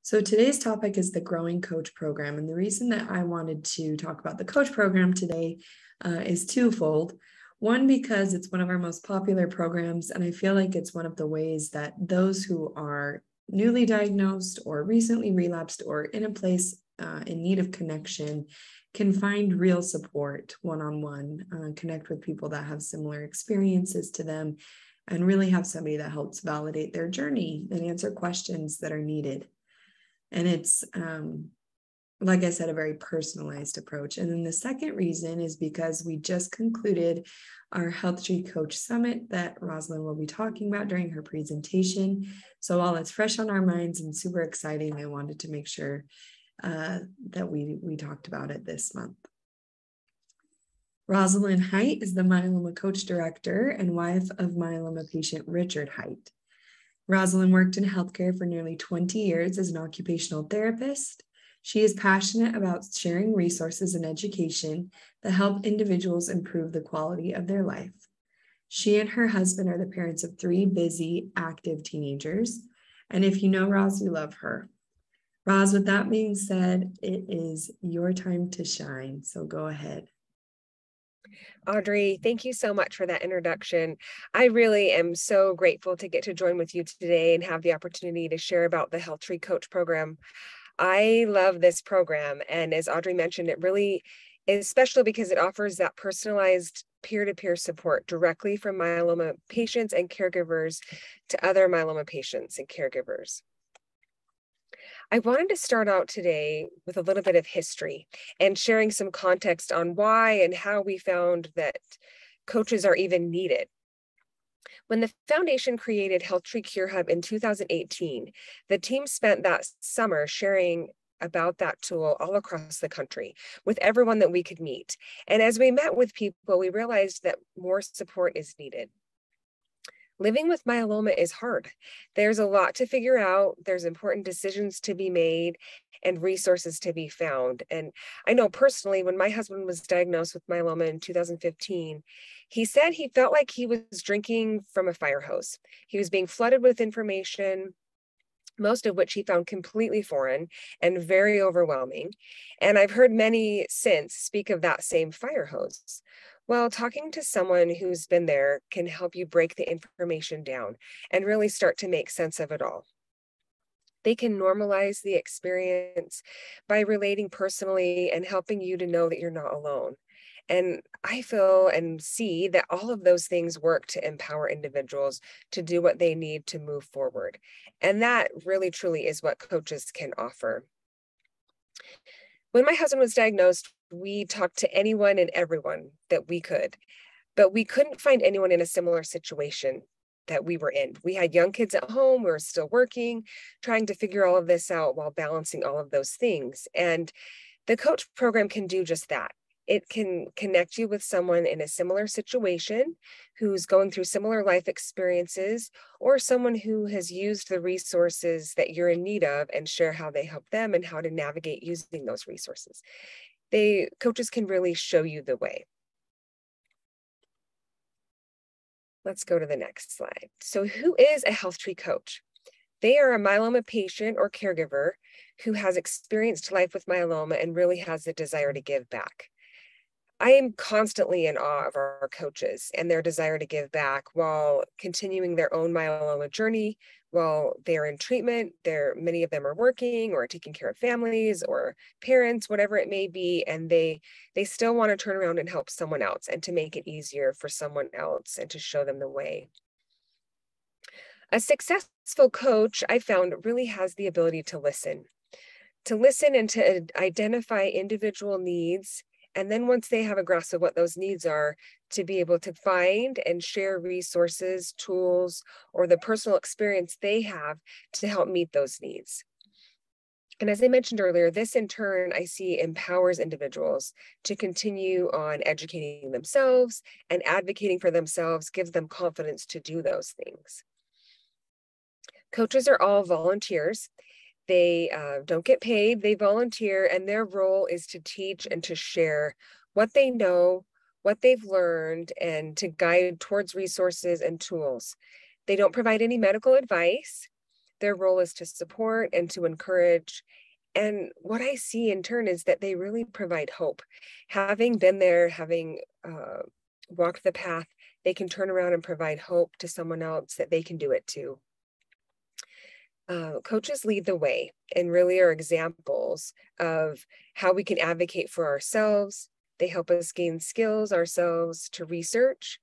So today's topic is the Growing Coach Program. And the reason that I wanted to talk about the coach program today is twofold. One, because it's one of our most popular programs, and I feel like it's one of the ways that those who are newly diagnosed or recently relapsed or in a place in need of connection can find real support one-on-one, connect with people that have similar experiences to them, and really have somebody that helps validate their journey and answer questions that are needed. And it's, like I said, a very personalized approach. And then the second reason is because we just concluded our HealthTree Coach Summit that Rozalynn will be talking about during her presentation. So while it's fresh on our minds and super exciting, I wanted to make sure that we talked about it this month. Rozalynn Hite is the Myeloma Coach Director and wife of myeloma patient Richard Hite. Rozalynn worked in healthcare for nearly 20 years as an occupational therapist. She is passionate about sharing resources and education that help individuals improve the quality of their life. She and her husband are the parents of 3 busy, active teenagers. And if you know Roz, you love her. Roz, with that being said, it is your time to shine. So go ahead. Audrey, thank you so much for that introduction. I really am so grateful to get to join with you today and have the opportunity to share about the HealthTree Coach program. I love this program, and as Audrey mentioned, it really is special because it offers that personalized peer-to-peer support directly from myeloma patients and caregivers to other myeloma patients and caregivers. I wanted to start out today with a little bit of history and sharing some context on why and how we found that coaches are even needed. When the foundation created HealthTree CureHub in 2018, the team spent that summer sharing about that tool all across the country with everyone that we could meet. And as we met with people, we realized that more support is needed. Living with myeloma is hard. There's a lot to figure out. There's important decisions to be made and resources to be found. And I know personally, when my husband was diagnosed with myeloma in 2015, he said he felt like he was drinking from a fire hose. He was being flooded with information, most of which he found completely foreign and very overwhelming. And I've heard many since speak of that same fire hose. Well, talking to someone who's been there can help you break the information down and really start to make sense of it all. They can normalize the experience by relating personally and helping you to know that you're not alone. And I feel and see that all of those things work to empower individuals to do what they need to move forward. And that really, truly is what coaches can offer. When my husband was diagnosed, we talked to anyone and everyone that we could, but we couldn't find anyone in a similar situation that we were in. We had young kids at home, we were still working, trying to figure all of this out while balancing all of those things. And the coach program can do just that. It can connect you with someone in a similar situation who's going through similar life experiences, or someone who has used the resources that you're in need of and share how they help them and how to navigate using those resources. Coaches can really show you the way. Let's go to the next slide. So who is a HealthTree coach? They are a myeloma patient or caregiver who has experienced life with myeloma and really has the desire to give back. I am constantly in awe of our coaches and their desire to give back while continuing their own myeloma journey. While they're in treatment, many of them are working or taking care of families or parents, whatever it may be, and they still want to turn around and help someone else and to make it easier for someone else and to show them the way. A successful coach, I found, really has the ability to listen and to identify individual needs. And then once they have a grasp of what those needs are, to be able to find and share resources, tools, or the personal experience they have to help meet those needs. And as I mentioned earlier, this in turn, I see empowers individuals to continue on educating themselves and advocating for themselves, gives them confidence to do those things. Coaches are all volunteers. They don't get paid, they volunteer, and their role is to teach and to share what they know, what they've learned, and to guide towards resources and tools. They don't provide any medical advice. Their role is to support and to encourage. And what I see in turn is that they really provide hope. Having been there, having walked the path, they can turn around and provide hope to someone else that they can do it too. Coaches lead the way and really are examples of how we can advocate for ourselves. They help us gain skills ourselves to research.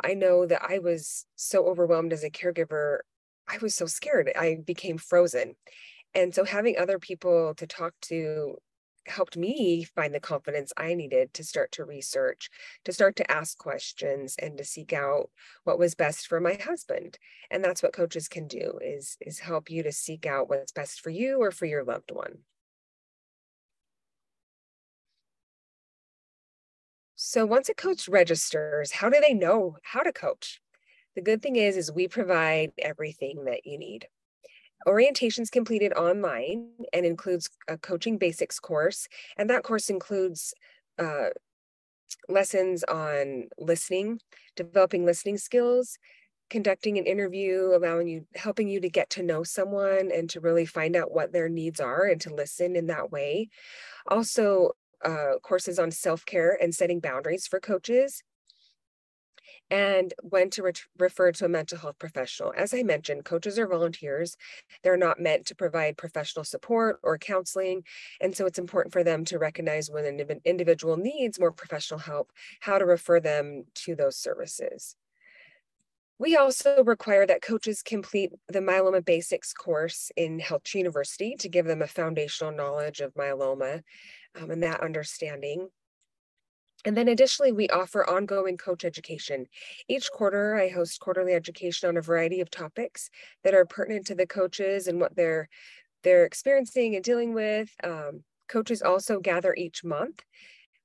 I know that I was so overwhelmed as a caregiver. I was so scared. I became frozen. And so having other people to talk to helped me find the confidence I needed to start to research, to start to ask questions, and to seek out what was best for my husband. And that's what coaches can do, is help you to seek out what's best for you or for your loved one. So once a coach registers, how do they know how to coach? The good thing is we provide everything that you need. Orientation is completed online and includes a coaching basics course. And that course includes lessons on listening, developing listening skills, conducting an interview, helping you to get to know someone and to really find out what their needs are and to listen in that way. Also, courses on self-care and setting boundaries for coaches, and when to refer to a mental health professional. As I mentioned, coaches are volunteers. They're not meant to provide professional support or counseling. And so it's important for them to recognize when an individual needs more professional help, how to refer them to those services. We also require that coaches complete the Myeloma Basics course in HealthTree University to give them a foundational knowledge of myeloma and that understanding. And then additionally, we offer ongoing coach education. Each quarter, I host quarterly education on a variety of topics that are pertinent to the coaches and what they're experiencing and dealing with. Coaches also gather each month.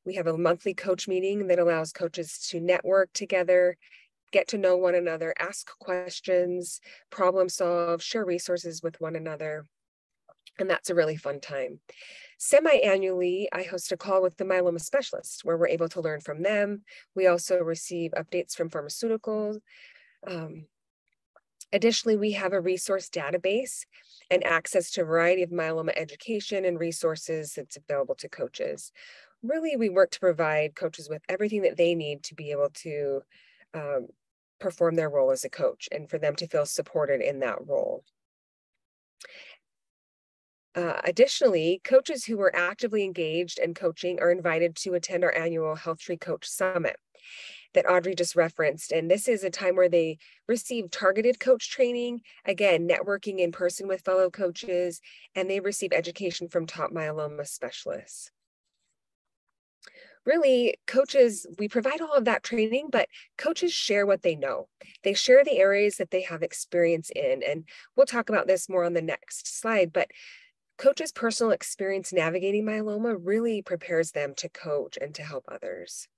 We have a monthly coach meeting that allows coaches to network together, get to know one another, ask questions, problem solve, share resources with one another. And that's a really fun time. Semi-annually, I host a call with the myeloma specialist where we're able to learn from them. We also receive updates from pharmaceuticals. Additionally, we have a resource database and access to a variety of myeloma education and resources that's available to coaches. Really, we work to provide coaches with everything that they need to be able to perform their role as a coach and for them to feel supported in that role. Additionally, coaches who are actively engaged in coaching are invited to attend our annual HealthTree Coach Summit that Audrey just referenced. And this is a time where they receive targeted coach training, again, networking in person with fellow coaches, and they receive education from top myeloma specialists. Really, coaches, we provide all of that training, but coaches share what they know. They share the areas that they have experience in. And we'll talk about this more on the next slide, but coaches' personal experience navigating myeloma really prepares them to coach and to help others.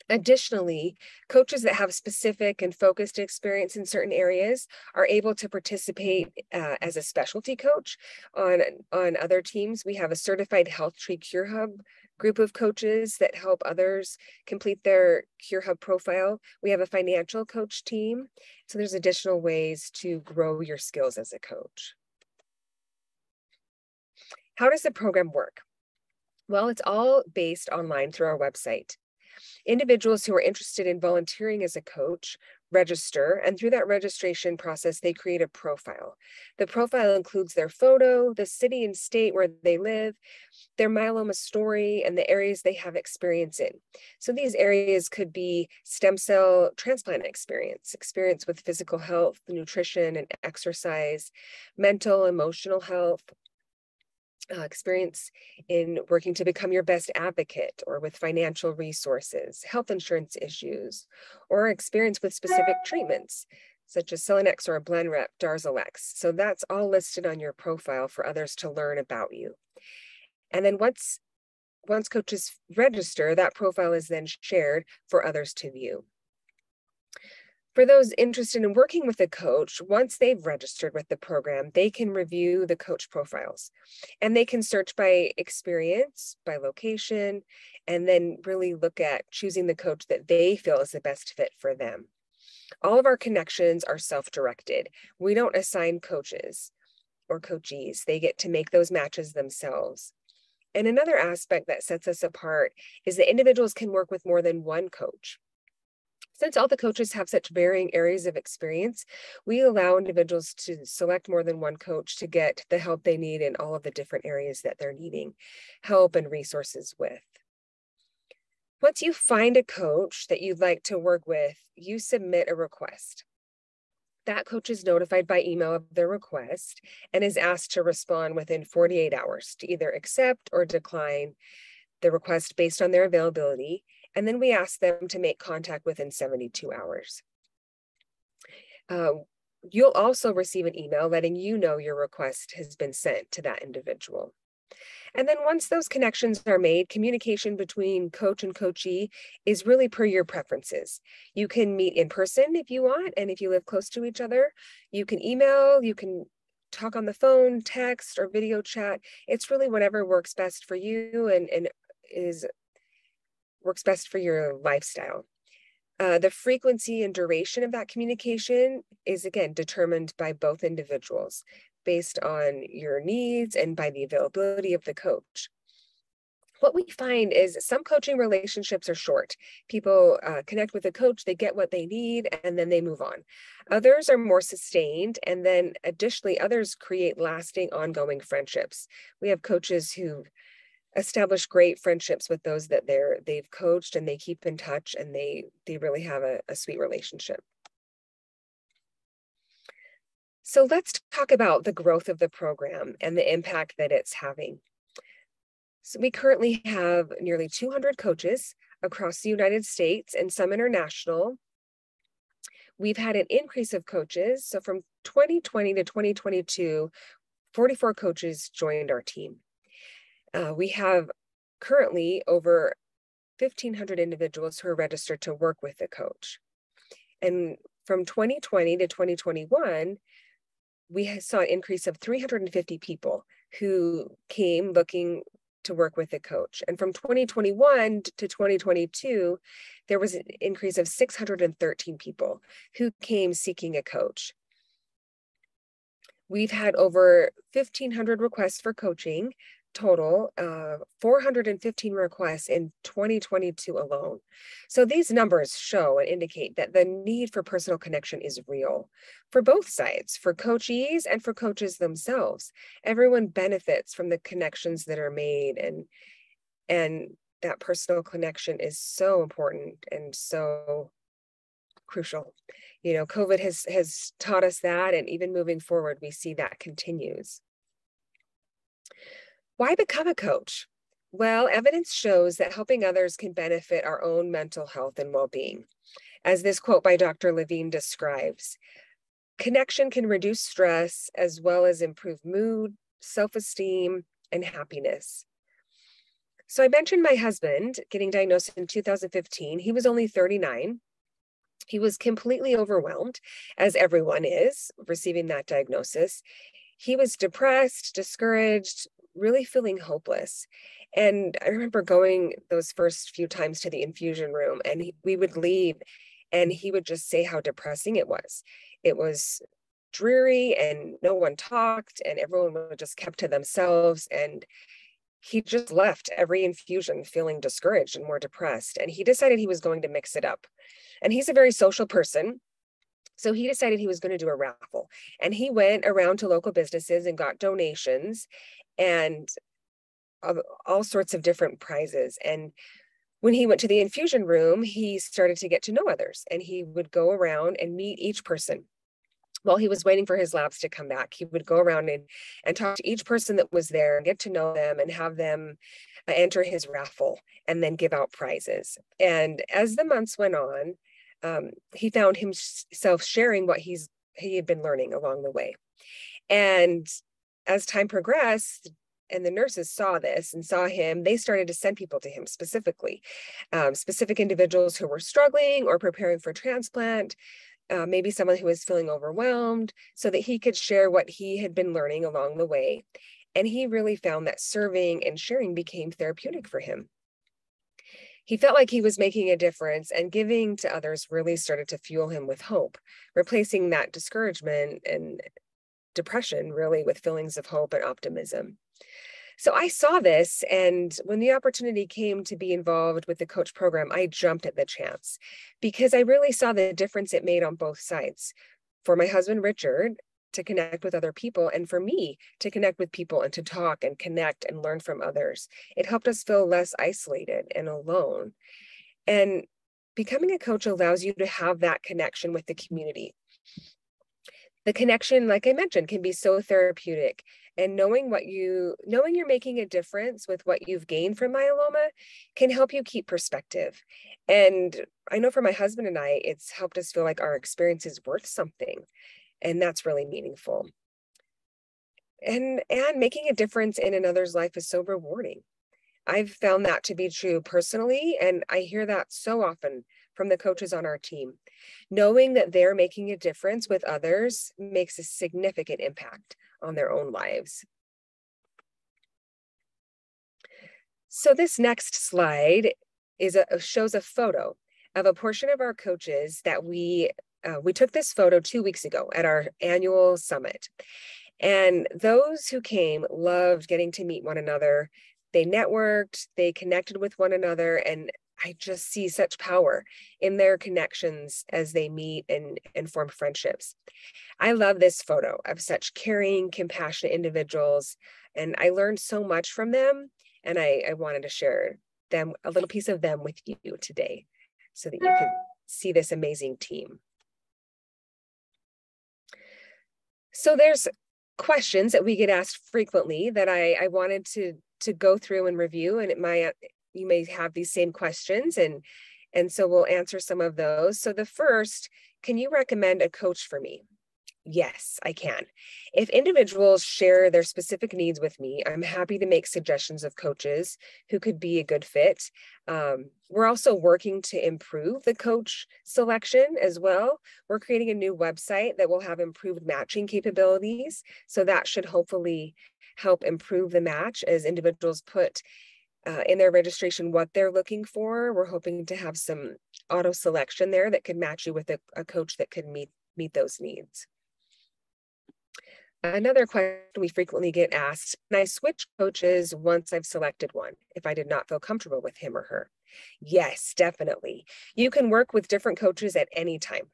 Additionally, coaches that have specific and focused experience in certain areas are able to participate as a specialty coach on other teams. We have a certified HealthTree CureHub group of coaches that help others complete their CureHub profile. We have a financial coach team. So there's additional ways to grow your skills as a coach. How does the program work? Well, it's all based online through our website. Individuals who are interested in volunteering as a coach register, and through that registration process, they create a profile. The profile includes their photo, the city and state where they live, their myeloma story, and the areas they have experience in. So these areas could be stem cell transplant experience with physical health, nutrition, and exercise, mental, emotional health, experience in working to become your best advocate or with financial resources, health insurance issues, or experience with specific treatments such as Selinexor or Blenrep, Darzalex. So that's all listed on your profile for others to learn about you. And then once coaches register, that profile is then shared for others to view. For those interested in working with a coach, once they've registered with the program, they can review the coach profiles and they can search by experience, by location, and then really look at choosing the coach that they feel is the best fit for them. All of our connections are self-directed. We don't assign coaches or coachees. They get to make those matches themselves. And another aspect that sets us apart is that individuals can work with more than one coach. Since all the coaches have such varying areas of experience, we allow individuals to select more than one coach to get the help they need in all of the different areas that they're needing help and resources with. Once you find a coach that you'd like to work with, you submit a request. That coach is notified by email of their request and is asked to respond within 48 hours to either accept or decline the request based on their availability. And then we ask them to make contact within 72 hours. You'll also receive an email letting you know your request has been sent to that individual. And then once those connections are made, communication between coach and coachee is really per your preferences. You can meet in person if you want, and if you live close to each other, you can email, you can talk on the phone, text, or video chat. It's really whatever works best for you and works best for your lifestyle. The frequency and duration of that communication is, again, determined by both individuals based on your needs and by the availability of the coach. What we find is some coaching relationships are short. People connect with a coach, they get what they need, and then they move on. Others are more sustained, and then additionally, others create lasting, ongoing friendships. We have coaches who establish great friendships with those that they've coached, and they keep in touch, and they really have a sweet relationship. So let's talk about the growth of the program and the impact that it's having. So we currently have nearly 200 coaches across the United States and some international. We've had an increase of coaches. So from 2020 to 2022, 44 coaches joined our team. We have currently over 1,500 individuals who are registered to work with the coach. And from 2020 to 2021, we saw an increase of 350 people who came looking to work with a coach. And from 2021 to 2022, there was an increase of 613 people who came seeking a coach. We've had over 1,500 requests for coaching total, 415 requests in 2022 alone. So these numbers show and indicate that the need for personal connection is real for both sides, for coachees and for coaches themselves. Everyone benefits from the connections that are made, and that personal connection is so important and so crucial. You know, COVID has taught us that, and even moving forward, we see that continues. Why become a coach? Well, evidence shows that helping others can benefit our own mental health and well-being. As this quote by Dr. Levine describes, connection can reduce stress as well as improve mood, self-esteem, and happiness. So I mentioned my husband getting diagnosed in 2015. He was only 39. He was completely overwhelmed, as everyone is, receiving that diagnosis. He was depressed, discouraged, really feeling hopeless. And I remember going those first few times to the infusion room, and we would leave and he would just say how depressing it was. It was dreary and no one talked and everyone was just kept to themselves. And he just left every infusion feeling discouraged and more depressed. And he decided he was going to mix it up. And he's a very social person. So he decided he was going to do a raffle, and he went around to local businesses and got donations and all sorts of different prizes. And when he went to the infusion room, he started to get to know others, and he would go around and meet each person. While he was waiting for his labs to come back, he would go around and talk to each person that was there and get to know them and have them enter his raffle and then give out prizes. And as the months went on, he found himself sharing what he had been learning along the way. And as time progressed, and the nurses saw this and saw him, they started to send people to him specifically, specific individuals who were struggling or preparing for transplant, maybe someone who was feeling overwhelmed, so that he could share what he had been learning along the way. And he really found that serving and sharing became therapeutic for him. He felt like he was making a difference, and giving to others really started to fuel him with hope, replacing that discouragement and depression really with feelings of hope and optimism. So I saw this, and when the opportunity came to be involved with the coach program, I jumped at the chance because I really saw the difference it made on both sides. For my husband, Richard, to connect with other people, and for me to connect with people and to talk and connect and learn from others. It helped us feel less isolated and alone. And becoming a coach allows you to have that connection with the community. The connection, like I mentioned, can be so therapeutic. And knowing you're making a difference with what you've gained from myeloma can help you keep perspective. And I know for my husband and I, it's helped us feel like our experience is worth something. And that's really meaningful. And making a difference in another's life is so rewarding. I've found that to be true personally, and I hear that so often from the coaches on our team. Knowing that they're making a difference with others makes a significant impact on their own lives. So this next slide shows a photo of a portion of our coaches that we took this photo 2 weeks ago at our annual summit. And those who came loved getting to meet one another. They networked, they connected with one another, and I just see such power in their connections as they meet and form friendships. I love this photo of such caring, compassionate individuals, and I learned so much from them, and I wanted to share a little piece of them with you today so that you can see this amazing team. So there's questions that we get asked frequently that I wanted to go through and review, and you may have these same questions, and so we'll answer some of those. So the first, can you recommend a coach for me? Yes, I can. If individuals share their specific needs with me, I'm happy to make suggestions of coaches who could be a good fit. We're also working to improve the coach selection as well. We're creating a new website that will have improved matching capabilities. So that should hopefully help improve the match as individuals put in their registration what they're looking for. We're hoping to have some auto selection there that could match you with a coach that could meet those needs. Another question we frequently get asked, can I switch coaches once I've selected one if I did not feel comfortable with him or her? Yes, definitely. You can work with different coaches at any time.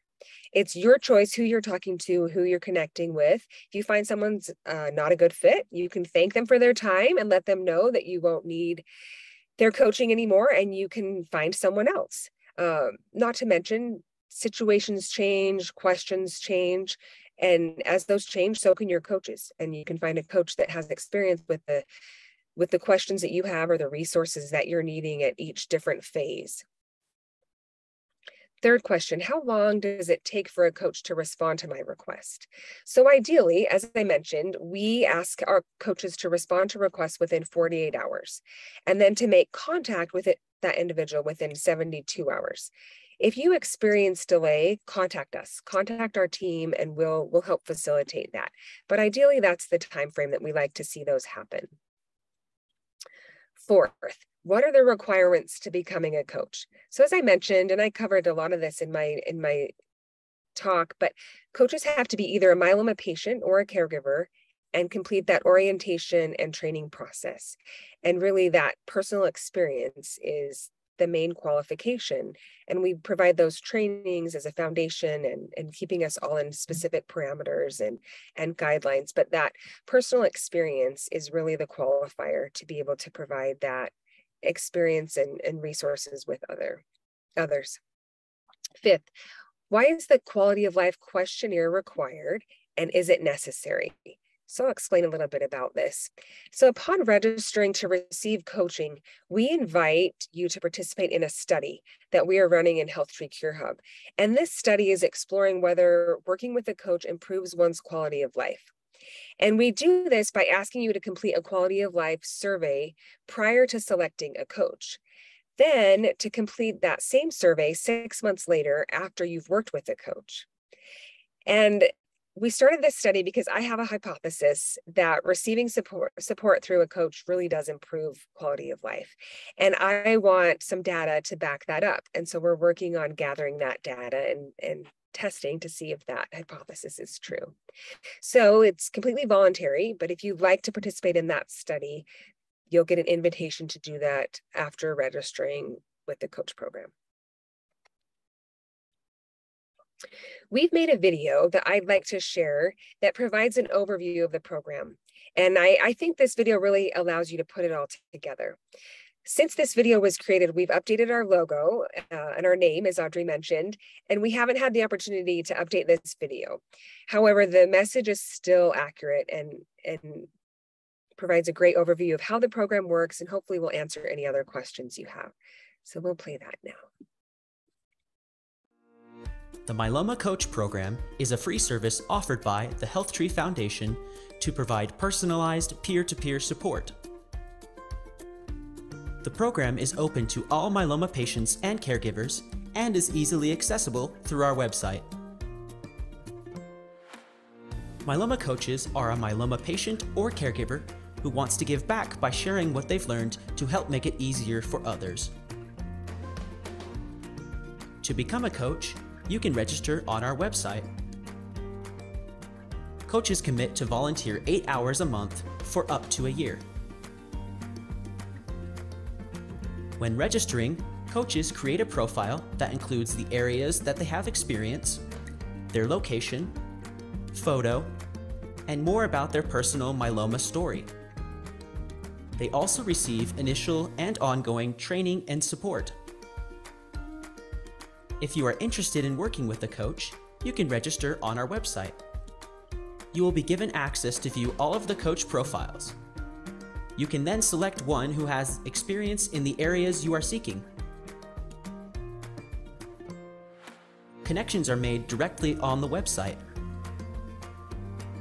It's your choice who you're talking to, who you're connecting with. If you find someone's not a good fit, you can thank them for their time and let them know that you won't need their coaching anymore and you can find someone else. Not to mention, situations change, questions change. And as those change, so can your coaches. And you can find a coach that has experience with the questions that you have or the resources that you're needing at each different phase. Third question, how long does it take for a coach to respond to my request? So ideally, as I mentioned, we ask our coaches to respond to requests within 48 hours, and then to make contact with that individual within 72 hours. If you experience delay, contact us, contact our team, and we'll help facilitate that. But ideally, that's the time frame that we like to see those happen. Fourth, what are the requirements to becoming a coach? So as I mentioned, and I covered a lot of this in my talk, but coaches have to be either a myeloma patient or a caregiver and complete that orientation and training process. And really that personal experience is the main qualification. And we provide those trainings as a foundation and keeping us all in specific parameters and guidelines. But that personal experience is really the qualifier to be able to provide that experience and resources with others. Fifth, why is the quality of life questionnaire required and is it necessary? So I'll explain a little bit about this. So upon registering to receive coaching, we invite you to participate in a study that we are running in HealthTree CureHub. And this study is exploring whether working with a coach improves one's quality of life. And we do this by asking you to complete a quality of life survey prior to selecting a coach. Then to complete that same survey 6 months later after you've worked with a coach. And we started this study because I have a hypothesis that receiving support through a coach really does improve quality of life. And I want some data to back that up. And so we're working on gathering that data and testing to see if that hypothesis is true. So it's completely voluntary, but if you'd like to participate in that study, you'll get an invitation to do that after registering with the coach program. We've made a video that I'd like to share that provides an overview of the program. And I think this video really allows you to put it all together. Since this video was created, we've updated our logo and our name, as Audrey mentioned, and we haven't had the opportunity to update this video. However, the message is still accurate and provides a great overview of how the program works, and hopefully will answer any other questions you have. So we'll play that now. The Myeloma Coach Program is a free service offered by the HealthTree Foundation to provide personalized peer-to-peer support. The program is open to all myeloma patients and caregivers and is easily accessible through our website. Myeloma coaches are a myeloma patient or caregiver who wants to give back by sharing what they've learned to help make it easier for others. To become a coach, you can register on our website. Coaches commit to volunteer 8 hours a month for up to a year. When registering, coaches create a profile that includes the areas that they have experience, their location, photo, and more about their personal myeloma story. They also receive initial and ongoing training and support. If you are interested in working with a coach, you can register on our website. You will be given access to view all of the coach profiles. You can then select one who has experience in the areas you are seeking. Connections are made directly on the website.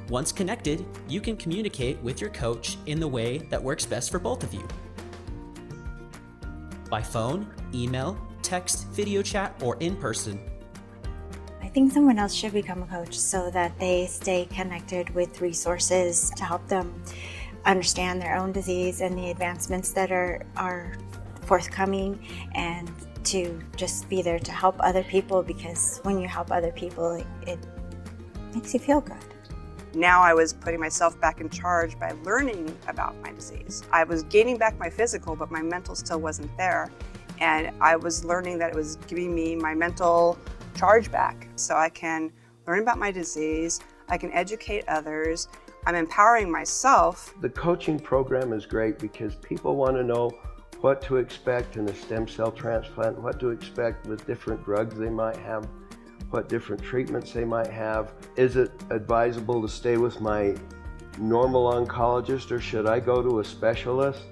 Once connected, you can communicate with your coach in the way that works best for both of you. By phone, email, text, video chat, or in person. I think someone else should become a coach so that they stay connected with resources to help them understand their own disease and the advancements that are forthcoming, and to just be there to help other people, because when you help other people, it makes you feel good. Now I was putting myself back in charge by learning about my disease. I was gaining back my physical, but my mental still wasn't there. And I was learning that it was giving me my mental charge back. So I can learn about my disease, I can educate others, I'm empowering myself. The coaching program is great because people want to know what to expect in a stem cell transplant, what to expect with different drugs they might have, what different treatments they might have. Is it advisable to stay with my normal oncologist, or should I go to a specialist?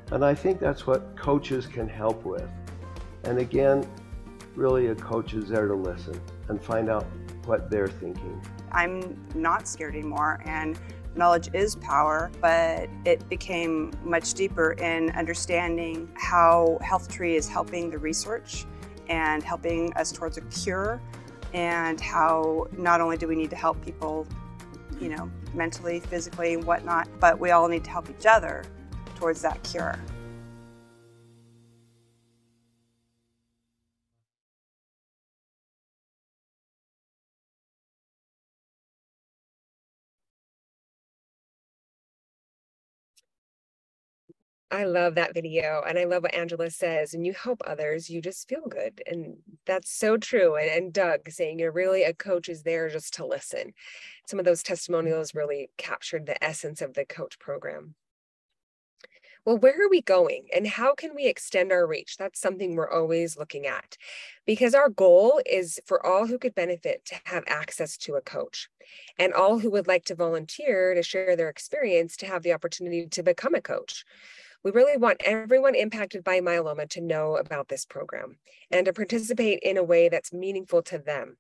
And I think that's what coaches can help with. And again, really a coach is there to listen and find out what they're thinking. I'm not scared anymore, and knowledge is power, but it became much deeper in understanding how HealthTree is helping the research and helping us towards a cure, and how not only do we need to help people, mentally, physically, and whatnot, but we all need to help each other towards that cure. I love that video, and I love what Angela says, and you help others, you just feel good. And that's so true. And Doug saying really a coach is there just to listen. Some of those testimonials really captured the essence of the coach program. Well, where are we going and how can we extend our reach? That's something we're always looking at, because our goal is for all who could benefit to have access to a coach, and all who would like to volunteer to share their experience to have the opportunity to become a coach. We really want everyone impacted by myeloma to know about this program and to participate in a way that's meaningful to them.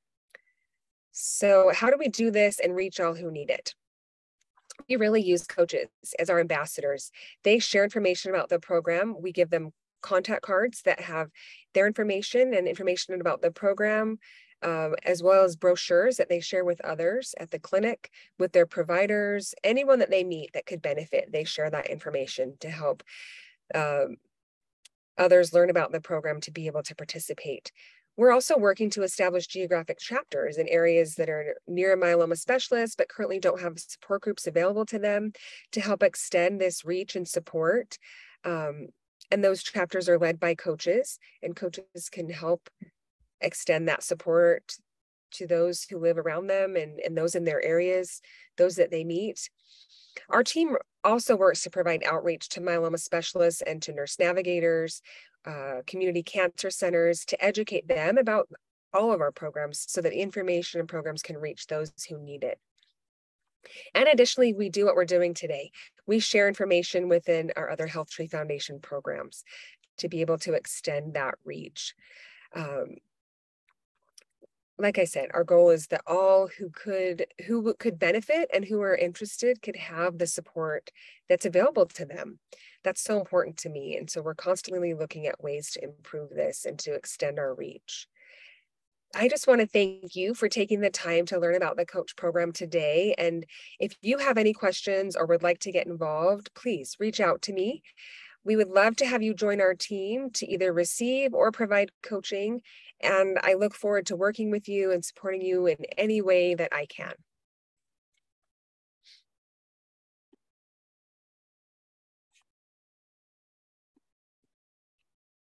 So how do we do this and reach all who need it? We really use coaches as our ambassadors. They share information about the program. We give them contact cards that have their information and information about the program, as well as brochures that they share with others at the clinic, with their providers, anyone that they meet that could benefit. They share that information to help others learn about the program to be able to participate. We're also working to establish geographic chapters in areas that are near a myeloma specialist, but currently don't have support groups available to them, to help extend this reach and support. And those chapters are led by coaches, and coaches can help extend that support to those who live around them and those in their areas, those that they meet. Our team also works to provide outreach to myeloma specialists and to nurse navigators, community cancer centers, to educate them about all of our programs so that information and programs can reach those who need it. And additionally, we do what we're doing today. We share information within our other HealthTree Foundation programs to be able to extend that reach. Like I said, our goal is that all who could benefit and who are interested could have the support that's available to them. That's so important to me. And so we're constantly looking at ways to improve this and to extend our reach. I just want to thank you for taking the time to learn about the coach program today. And if you have any questions or would like to get involved, please reach out to me. We would love to have you join our team to either receive or provide coaching. And I look forward to working with you and supporting you in any way that I can.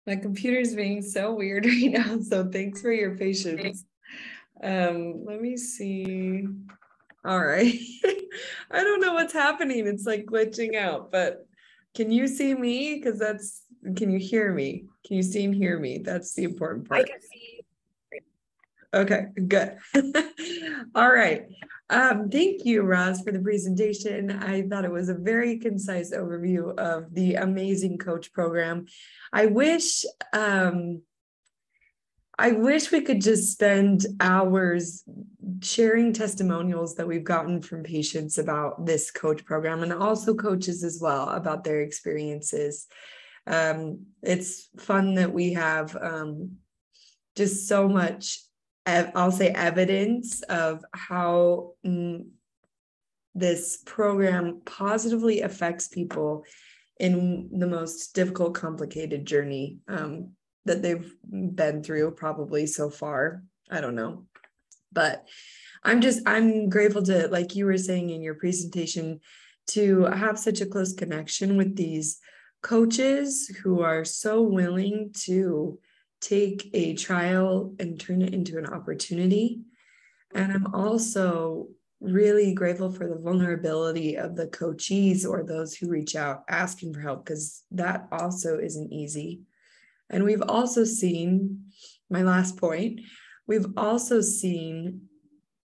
My computer's being so weird right now, so thanks for your patience. Let me see. All right. I don't know what's happening. It's like glitching out, but can you see me? Can you hear me? Can you see and hear me? That's the important part. I can see you. Okay, good. All right. Thank you, Roz, for the presentation. I thought it was a very concise overview of the amazing coach program. I wish we could just spend hours sharing testimonials that we've gotten from patients about this coach program, and also coaches as well about their experiences. It's fun that we have just so much, I'll say, evidence of how this program positively affects people in the most difficult, complicated journey that they've been through probably so far. I don't know, but I'm grateful to, like you were saying in your presentation, to have such a close connection with these coaches who are so willing to take a trial and turn it into an opportunity. And I'm also really grateful for the vulnerability of the coachees or those who reach out asking for help, because that also isn't easy. And we've also seen, my last point, we've also seen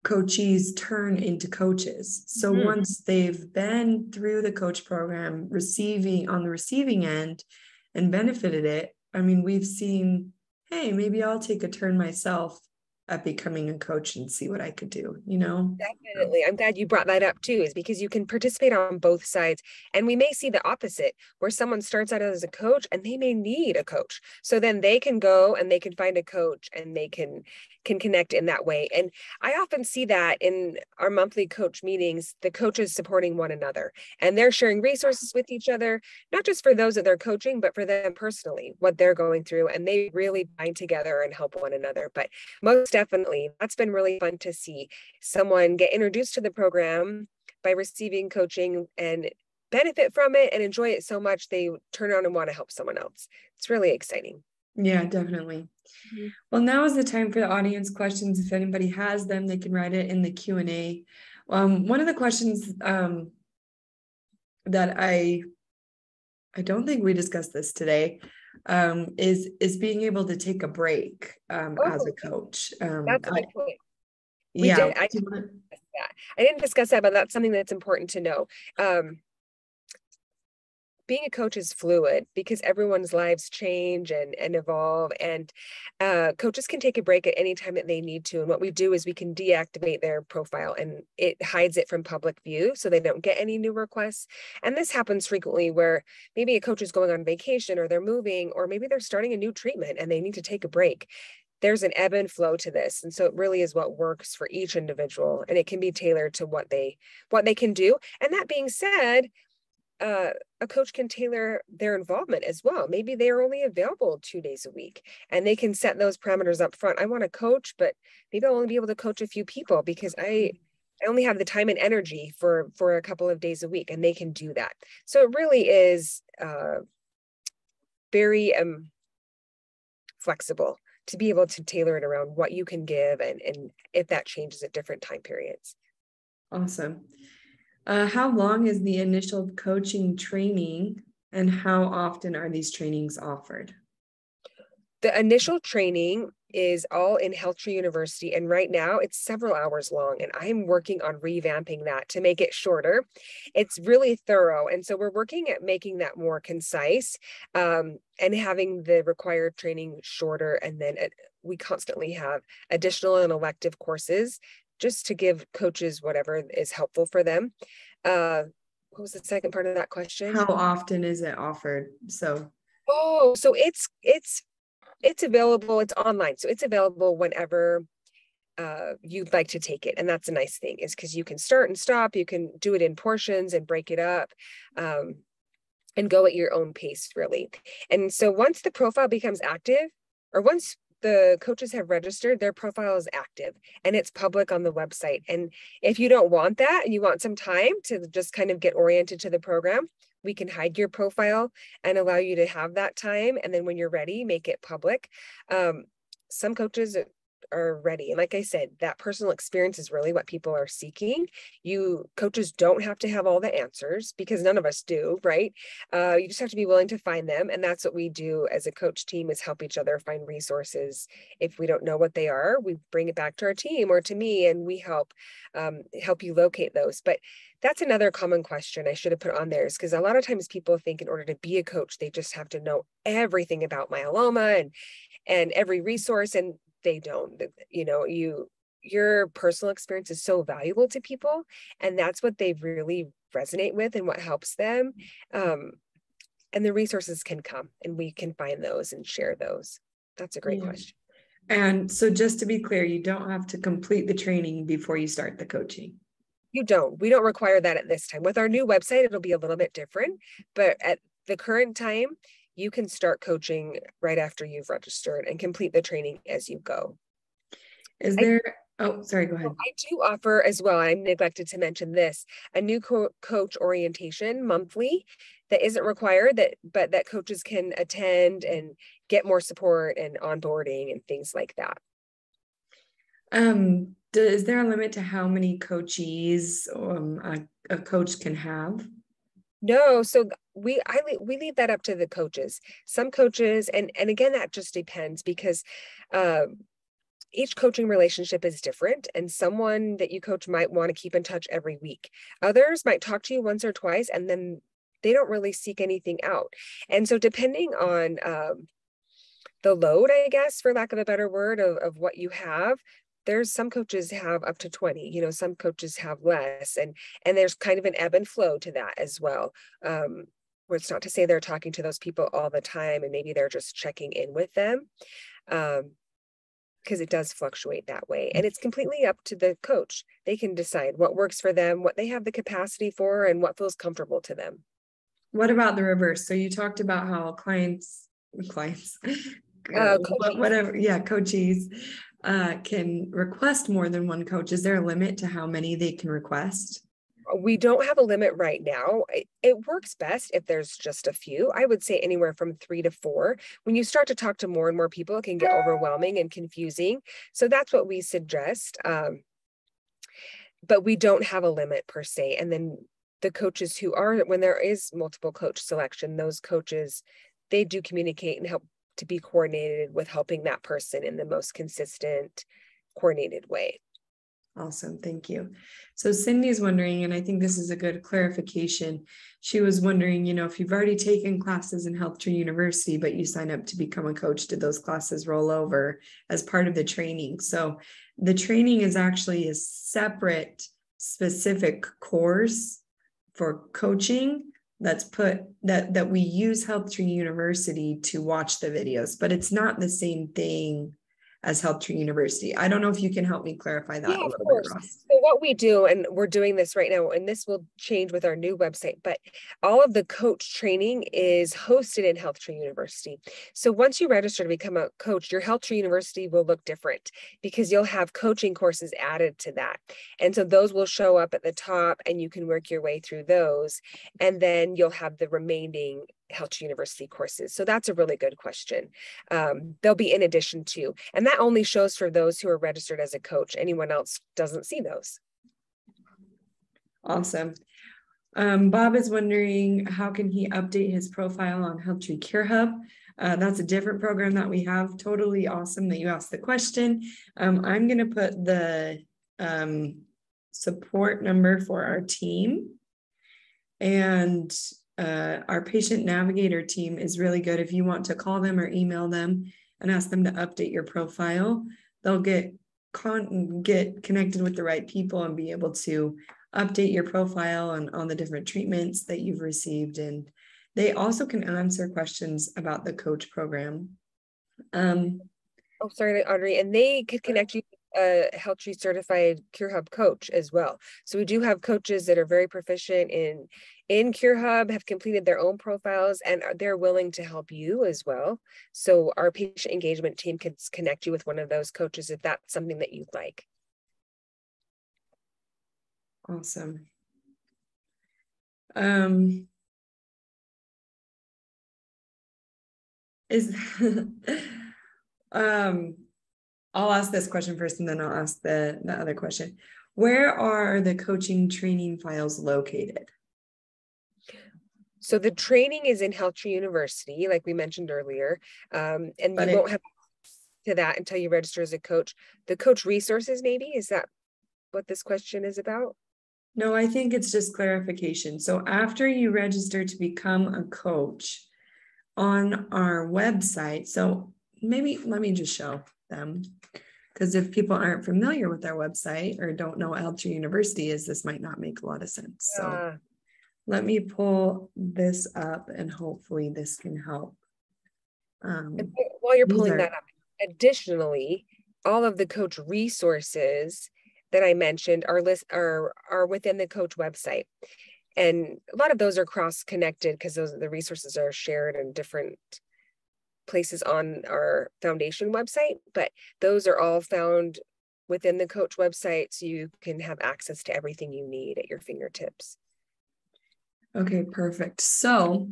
coachees turn into coaches. So once they've been through the coach program, on the receiving end and benefited it, I mean, we've seen, hey, maybe I'll take a turn myself at becoming a coach and see what I could do, you know? Definitely. I'm glad you brought that up too, is because you can participate on both sides. And we may see the opposite, where someone starts out as a coach and they may need a coach. So then they can go and they can find a coach and they can connect in that way. And I often see that in our monthly coach meetings, the coaches supporting one another, and they're sharing resources with each other, not just for those that they're coaching, but for them personally, what they're going through, and they really bind together and help one another. But most definitely, that's been really fun to see someone get introduced to the program by receiving coaching and benefit from it and enjoy it so much they turn around and want to help someone else. It's really exciting. Yeah, definitely. Well, now is the time for the audience questions. If anybody has them, they can write it in the Q&A. One of the questions that I don't think we discussed this today, is being able to take a break as a coach. That's a good point. I didn't discuss that, but that's something that's important to know. Being a coach is fluid because everyone's lives change and evolve, and coaches can take a break at any time that they need to. And what we do is we can deactivate their profile, and it hides it from public view so they don't get any new requests. And this happens frequently where maybe a coach is going on vacation, or they're moving, or maybe they're starting a new treatment and they need to take a break. there's an ebb and flow to this. And so it really is what works for each individual, and it can be tailored to what they can do. And that being said, a coach can tailor their involvement as well. Maybe they are only available 2 days a week, and they can set those parameters up front. I want to coach, but maybe I'll only be able to coach a few people because I only have the time and energy for a couple of days a week, and they can do that. So it really is very flexible to be able to tailor it around what you can give, and if that changes at different time periods. Awesome. How long is the initial coaching training, and how often are these trainings offered? The initial training is all in HealthTree University, and right now it's several hours long, and I'm working on revamping that to make it shorter. It's really thorough, and so we're working at making that more concise, and having the required training shorter, and then we constantly have additional and elective courses just to give coaches whatever is helpful for them. What was the second part of that question? How often is it offered? So it's available. It's online, so it's available whenever you'd like to take it. And that's a nice thing, is because you can start and stop. You can do it in portions and break it up, and go at your own pace, really. And so once the profile becomes active, or once the coaches have registered, their profile is active and it's public on the website. And if you don't want that and you want some time to just kind of get oriented to the program, we can hide your profile and allow you to have that time. And then when you're ready, make it public. Some coaches are ready. And like I said, that personal experience is really what people are seeking. Coaches don't have to have all the answers, because none of us do, right? You just have to be willing to find them. And that's what we do as a coach team, is help each other find resources. If we don't know what they are, we bring it back to our team or to me, and we help you locate those. But that's another common question I should have put on there, is because a lot of times people think in order to be a coach, they just have to know everything about myeloma and every resource, and they don't. Your personal experience is so valuable to people, and that's what they really resonate with and what helps them. And the resources can come, and we can find those and share those. That's a great question. And so just to be clear, you don't have to complete the training before you start the coaching. We don't require that at this time. With our new website, it'll be a little bit different, but at the current time, you can start coaching right after you've registered and complete the training as you go. Sorry, go ahead. I do offer as well, I neglected to mention this, a new coach orientation monthly that isn't required, but that coaches can attend and get more support and onboarding and things like that. Is there a limit to how many coachees a coach can have? No, so we leave that up to the coaches. Some coaches, and again, that just depends, because each coaching relationship is different, and someone that you coach might want to keep in touch every week. Others might talk to you once or twice, and then they don't really seek anything out. And so depending on the load, I guess, for lack of a better word, of what you have, there's some coaches have up to 20, some coaches have less, and there's kind of an ebb and flow to that as well. Where it's not to say they're talking to those people all the time, and maybe they're just checking in with them, because it does fluctuate that way. And it's completely up to the coach. They can decide what works for them, what they have the capacity for, and what feels comfortable to them. What about the reverse? So you talked about how coaches can request more than one coach. Is there a limit to how many they can request? We don't have a limit right now. It works best if there's just a few. I would say anywhere from 3 to 4. When you start to talk to more and more people, it can get overwhelming and confusing. So that's what we suggest. But we don't have a limit per se. And then the coaches when there is multiple coach selection, those coaches, they do communicate and help to be coordinated with helping that person in the most consistent, coordinated way. Awesome. Thank you. So Cindy's wondering, and I think this is a good clarification. She was wondering, if you've already taken classes in HealthTree University, but you sign up to become a coach, did those classes roll over as part of the training? So the training is actually a separate specific course for coaching that we use HealthTree University to watch the videos, but it's not the same thing as HealthTree University. I don't know if you can help me clarify that Yeah, a of little bit, course. Ross. So what we do, and we're doing this right now, and this will change with our new website, but all of the coach training is hosted in HealthTree University. So once you register to become a coach, your HealthTree University will look different because you'll have coaching courses added to that. And so those will show up at the top and you can work your way through those. And then you'll have the remaining HealthTree University courses. So that's a really good question. They'll be in addition to, and that only shows for those who are registered as a coach. Anyone else doesn't see those. Awesome. Bob is wondering, how can he update his profile on HealthTree CureHub? That's a different program that we have. Totally awesome that you asked the question. I'm going to put the support number for our team, and our patient navigator team is really good. If you want to call them or email them and ask them to update your profile, they'll get connected with the right people and be able to update your profile on the different treatments that you've received. And they also can answer questions about the coach program. Oh, sorry, Audrey. And they could connect you a HealthTree certified CureHub coach as well. So we do have coaches that are very proficient in CureHub, have completed their own profiles, and they're willing to help you as well. So our patient engagement team can connect you with one of those coaches if that's something that you'd like. Awesome. I'll ask this question first and then I'll ask the other question. Where are the coaching training files located? So the training is in HealthTree University, like we mentioned earlier, and but you won't have to that until you register as a coach. The coach resources, maybe, is that what this question is about? No, I think it's just clarification. So after you register to become a coach on our website, so maybe let me just show them, because if people aren't familiar with our website or don't know what HealthTree University is, this might not make a lot of sense. So let me pull this up and hopefully this can help. While you're pulling that up, additionally, all of the coach resources that I mentioned are within the coach website. And a lot of those are cross-connected because the resources are shared in different places on our foundation website, but those are all found within the coach website, so you can have access to everything you need at your fingertips. Okay, perfect. So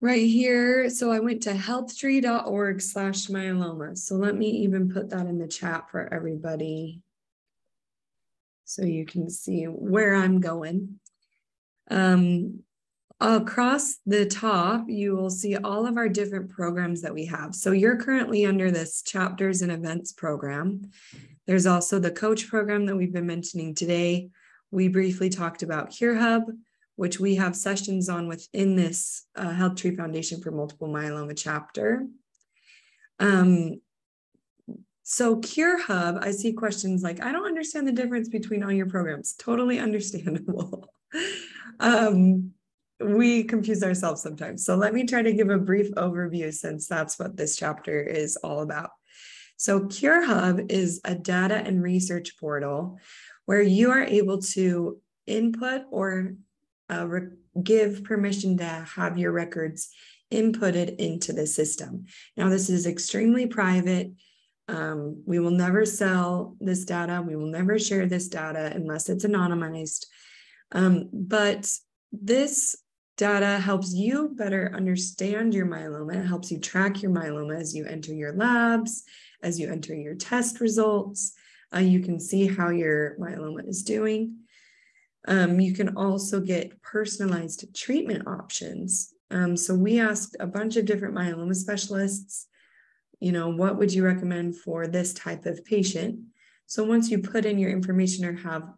right here, so I went to healthtree.org/myeloma. So let me even put that in the chat for everybody so you can see where I'm going. Across the top, you will see all of our different programs that we have. So you're currently under this chapters and events program. There's also the coach program that we've been mentioning today. We briefly talked about CureHub, which we have sessions on within this HealthTree Foundation for Multiple Myeloma chapter. So CureHub, I see questions like, I don't understand the difference between all your programs. Totally understandable. We confuse ourselves sometimes. So let me try to give a brief overview, since that's what this chapter is all about. So CureHub is a data and research portal where you are able to input or give permission to have your records inputted into the system. Now, this is extremely private. We will never sell this data. We will never share this data unless it's anonymized. But this data helps you better understand your myeloma. It helps you track your myeloma as you enter your labs, as you enter your test results. You can see how your myeloma is doing. You can also get personalized treatment options. So we asked a bunch of different myeloma specialists, what would you recommend for this type of patient? So once you put in your information or have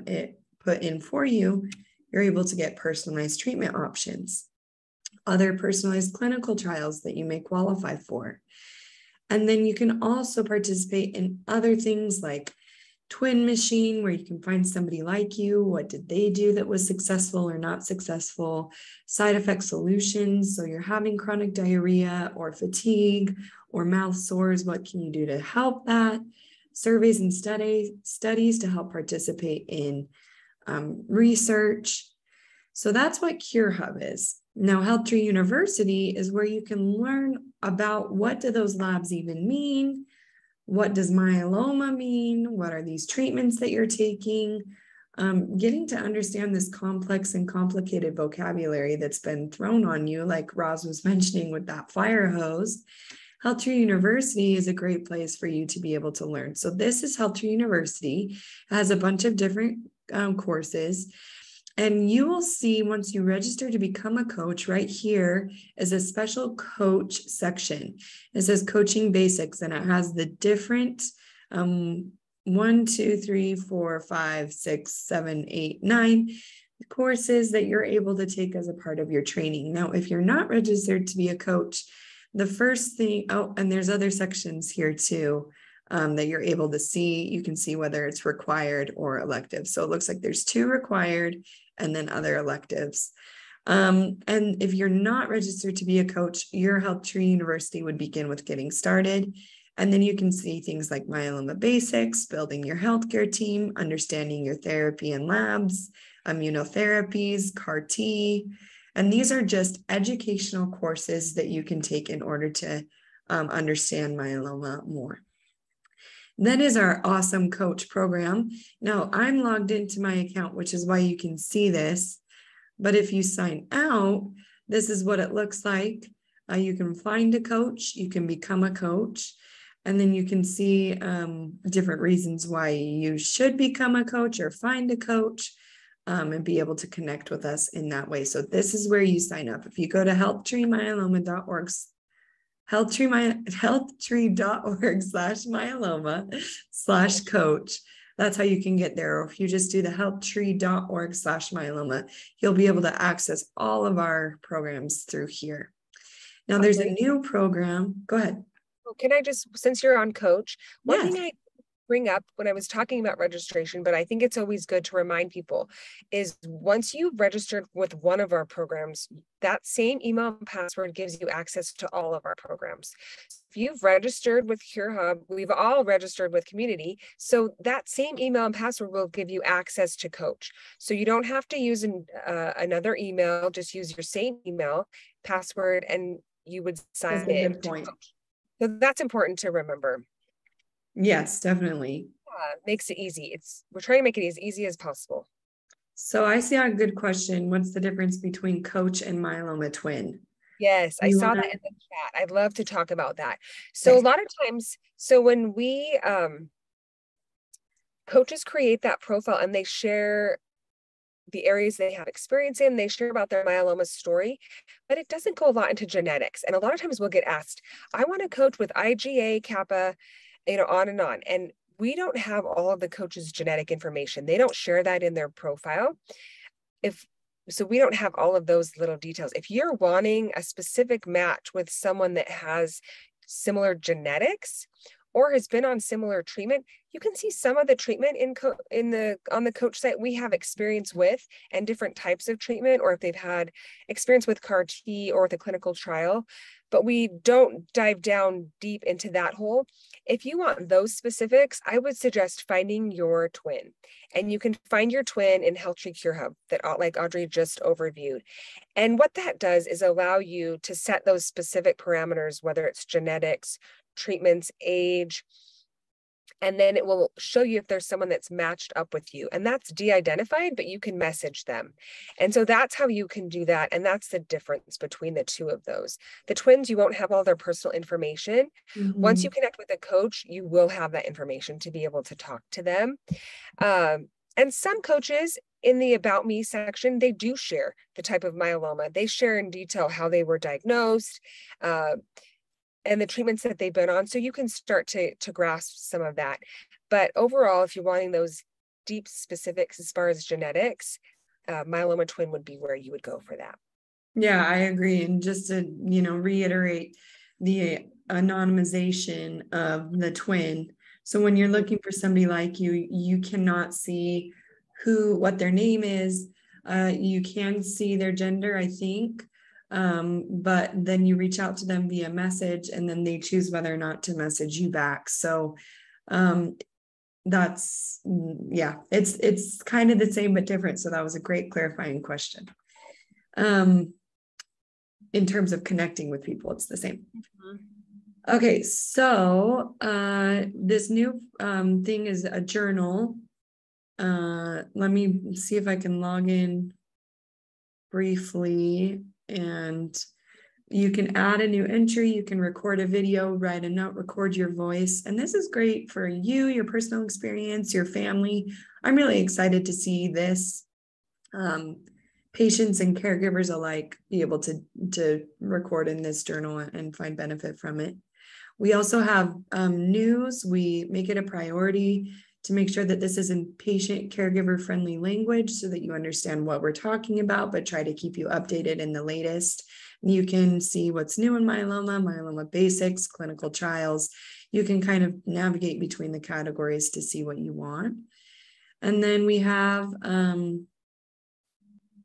it put in for you, you're able to get personalized treatment options, other personalized clinical trials that you may qualify for. And then you can also participate in other things like Twin Machine, where you can find somebody like you. What did they do that was successful or not successful? Side effect solutions. So you're having chronic diarrhea or fatigue or mouth sores, what can you do to help that? Surveys and studies to help participate in research. So that's what CureHub is. Now, HealthTree University is where you can learn about what do those labs even mean? What does myeloma mean? What are these treatments that you're taking? Getting to understand this complex and complicated vocabulary that's been thrown on you, like Roz was mentioning with that fire hose. HealthTree University is a great place for you to be able to learn. So this is HealthTree University. It has a bunch of different courses. And you will see once you register to become a coach, right here is a special coach section. It says coaching basics, and it has the different 1, 2, 3, 4, 5, 6, 7, 8, 9 courses that you're able to take as a part of your training. Now, if you're not registered to be a coach, the first thing, and there's other sections here too that you're able to see. You can see whether it's required or elective. So it looks like there's 2 required and then other electives. And if you're not registered to be a coach, your HealthTree University would begin with getting started. And then you can see things like myeloma basics, building your healthcare team, understanding your therapy and labs, immunotherapies, CAR-T. And these are just educational courses that you can take in order to understand myeloma more. That is our awesome coach program. Now I'm logged into my account, which is why you can see this. But if you sign out, this is what it looks like. You can find a coach, you can become a coach, and then you can see different reasons why you should become a coach or find a coach and be able to connect with us in that way. So this is where you sign up. If you go to healthtreemyeloma.org, healthtree.org/myeloma/coach. That's how you can get there. Or if you just do the healthtree.org/myeloma, you'll be able to access all of our programs through here. Now there's a new program. Go ahead. Can I just, since you're on coach, one thing I bring up when I was talking about registration, but I think it's always good to remind people, is once you've registered with one of our programs, that same email and password gives you access to all of our programs. If you've registered with CureHub, we've all registered with Community, so that same email and password will give you access to Coach. So you don't have to use another email, just use your same email, password, and you would sign in to Coach. So that's important to remember. Yes, definitely. Makes it easy. We're trying to make it as easy as possible. So I see a good question. What's the difference between coach and myeloma twin? Yes, I saw that in the chat. I'd love to talk about that. So a lot of times, when we coaches create that profile and they share the areas they have experience in, they share about their myeloma story, but it doesn't go a lot into genetics. And a lot of times we'll get asked, I want to coach with IgA, Kappa, on and on. And we don't have all of the coach's genetic information. They don't share that in their profile. So we don't have all of those little details. If you're wanting a specific match with someone that has similar genetics or has been on similar treatment, you can see some of the treatment on the coach site we have experience with, and different types of treatment, or if they've had experience with CAR-T or with a clinical trial, but we don't dive down deep into that hole. If you want those specifics, I would suggest finding your twin, and you can find your twin in HealthTree CureHub that, like Audrey just overviewed. And what that does is allow you to set those specific parameters, whether it's genetics, treatments, age, and then it will show you if there's someone that's matched up with you, and that's de-identified, but you can message them. And so that's how you can do that. And that's the difference between the two of those. The twins, you won't have all their personal information. Mm-hmm. Once you connect with a coach, you will have that information to be able to talk to them. And some coaches in the About Me section, they do share the type of myeloma. They share in detail how they were diagnosed, and the treatments that they've been on. So you can start to grasp some of that. But overall, if you're wanting those deep specifics as far as genetics, myeloma twin would be where you would go for that. Yeah, I agree. And just to, reiterate the anonymization of the twin. So when you're looking for somebody like you, you cannot see what their name is. You can see their gender, I think. but then you reach out to them via message and then they choose whether or not to message you back. So that's, yeah, it's kind of the same but different. So that was a great clarifying question. In terms of connecting with people, it's the same. Okay, so this new thing is a journal. Let me see if I can log in briefly, and you can add a new entry, you can record a video, write a note, record your voice. And this is great for you, your personal experience, your family. I'm really excited to see this. Patients and caregivers alike be able to record in this journal and find benefit from it. We also have news. We make it a priority to make sure that this is in patient caregiver friendly language so that you understand what we're talking about, but try to keep you updated in the latest. You can see what's new in myeloma, myeloma basics, clinical trials. You can kind of navigate between the categories to see what you want. And then we have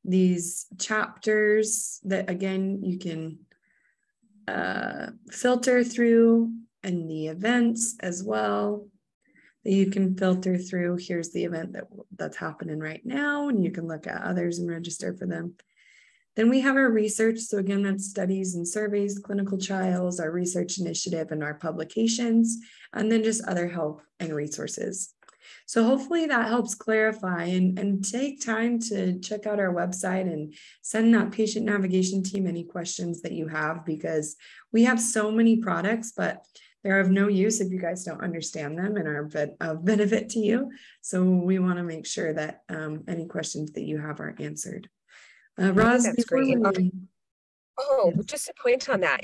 these chapters that, again, you can filter through, and the events as well that you can filter through. Here's the event that's happening right now, and you can look at others and register for them. Then we have our research. So again, that's studies and surveys, clinical trials, our research initiative, and our publications, and then just other help and resources. So hopefully that helps clarify, and take time to check out our website and send that patient navigation team any questions that you have, because we have so many products, but they're of no use if you guys don't understand them and are of benefit to you. So we want to make sure that any questions that you have are answered. Roz, that's great. Yes. Just a point on that.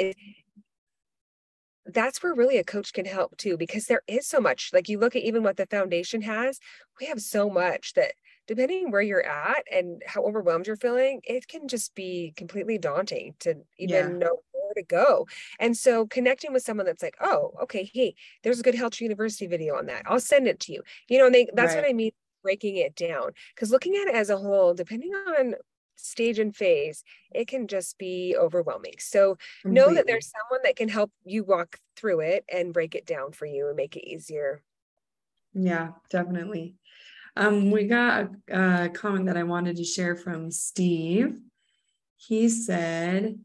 That's where really a coach can help too, because there is so much. Like, you look at even what the foundation has, we have so much that, depending where you're at and how overwhelmed you're feeling, it can just be completely daunting to even know where to go. And so connecting with someone that's like, oh, okay, hey, there's a good HealthTree University video on that, I'll send it to you. And that's what I mean, breaking it down. Because looking at it as a whole, depending on stage and phase, it can just be overwhelming. So know that there's someone that can help you walk through it and break it down for you and make it easier. Yeah, definitely. We got a comment that I wanted to share from Steve. He said,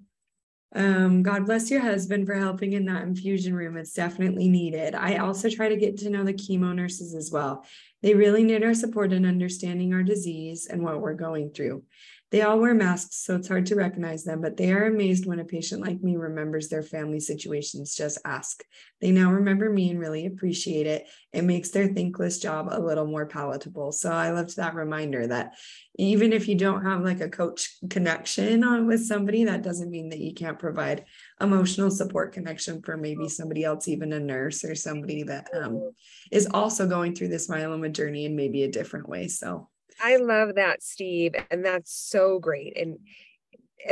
God bless your husband for helping in that infusion room. It's definitely needed. I also try to get to know the chemo nurses as well. They really need our support in understanding our disease and what we're going through. They all wear masks, so it's hard to recognize them, but they are amazed when a patient like me remembers their family situations. Just ask. They now remember me and really appreciate it. It makes their thankless job a little more palatable. So I loved that reminder that even if you don't have like a coach connection with somebody, that doesn't mean that you can't provide emotional support connection for maybe somebody else, even a nurse or somebody that is also going through this myeloma journey in maybe a different way. So I love that, Steve. And that's so great. And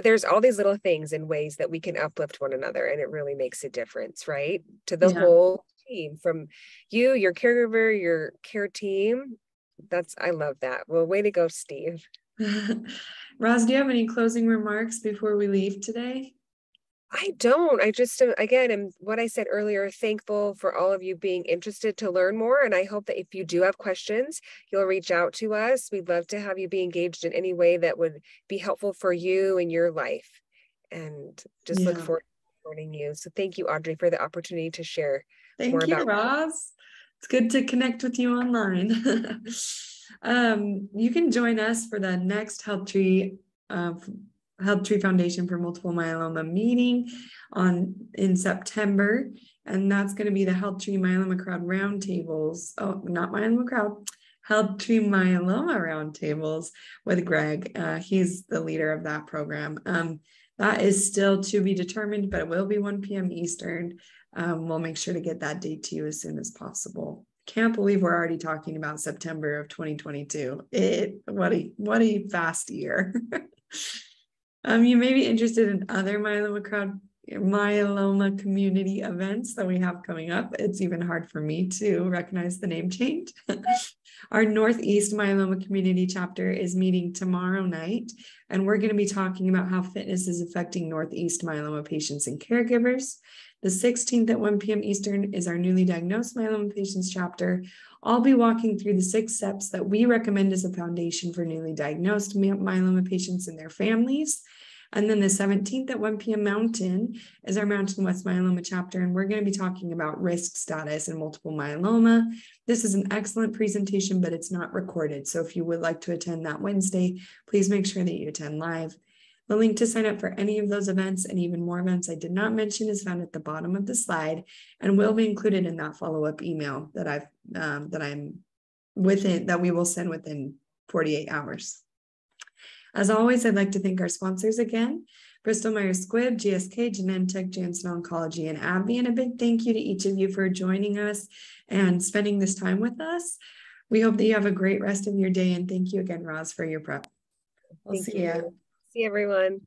there's all these little things and ways that we can uplift one another. And it really makes a difference, right? To the whole team, from you, your caregiver, your care team. I love that. Well, way to go, Steve. Roz, do you have any closing remarks before we leave today? I don't. I just, again, am what I said earlier, thankful for all of you being interested to learn more. And I hope that if you do have questions, you'll reach out to us. We'd love to have you be engaged in any way that would be helpful for you in your life. And just look forward to supporting you. So thank you, Audrey, for the opportunity to share more about. Thank you, Roz. It's good to connect with you online. You can join us for the next HealthTree Foundation for Multiple Myeloma meeting in September, and that's going to be the HealthTree Myeloma Crowd Roundtables. Oh, not Myeloma Crowd, HealthTree Myeloma Roundtables with Greg. He's the leader of that program. That is still to be determined, but it will be 1 p.m. Eastern. We'll make sure to get that date to you as soon as possible. Can't believe we're already talking about September of 2022. What a fast year. You may be interested in other myeloma crowd myeloma community events that we have coming up. It's even hard for me to recognize the name change. Our Northeast Myeloma Community Chapter is meeting tomorrow night, and we're going to be talking about how fitness is affecting Northeast myeloma patients and caregivers. The 16th at 1 p.m. Eastern is our newly diagnosed myeloma patients chapter. I'll be walking through the 6 steps that we recommend as a foundation for newly diagnosed myeloma patients and their families. And then the 17th at 1 p.m. Mountain is our Mountain West Myeloma chapter, and we're going to be talking about risk status and multiple myeloma. This is an excellent presentation, but it's not recorded. So if you would like to attend that Wednesday, please make sure that you attend live. The link to sign up for any of those events and even more events I did not mention is found at the bottom of the slide and will be included in that follow-up email that we will send within 48 hours. As always, I'd like to thank our sponsors again, Bristol Myers Squibb, GSK, Genentech, Janssen Oncology, and AbbVie. And a big thank you to each of you for joining us and spending this time with us. We hope that you have a great rest of your day. And thank you again, Roz, for your prep. We'll see you. See everyone.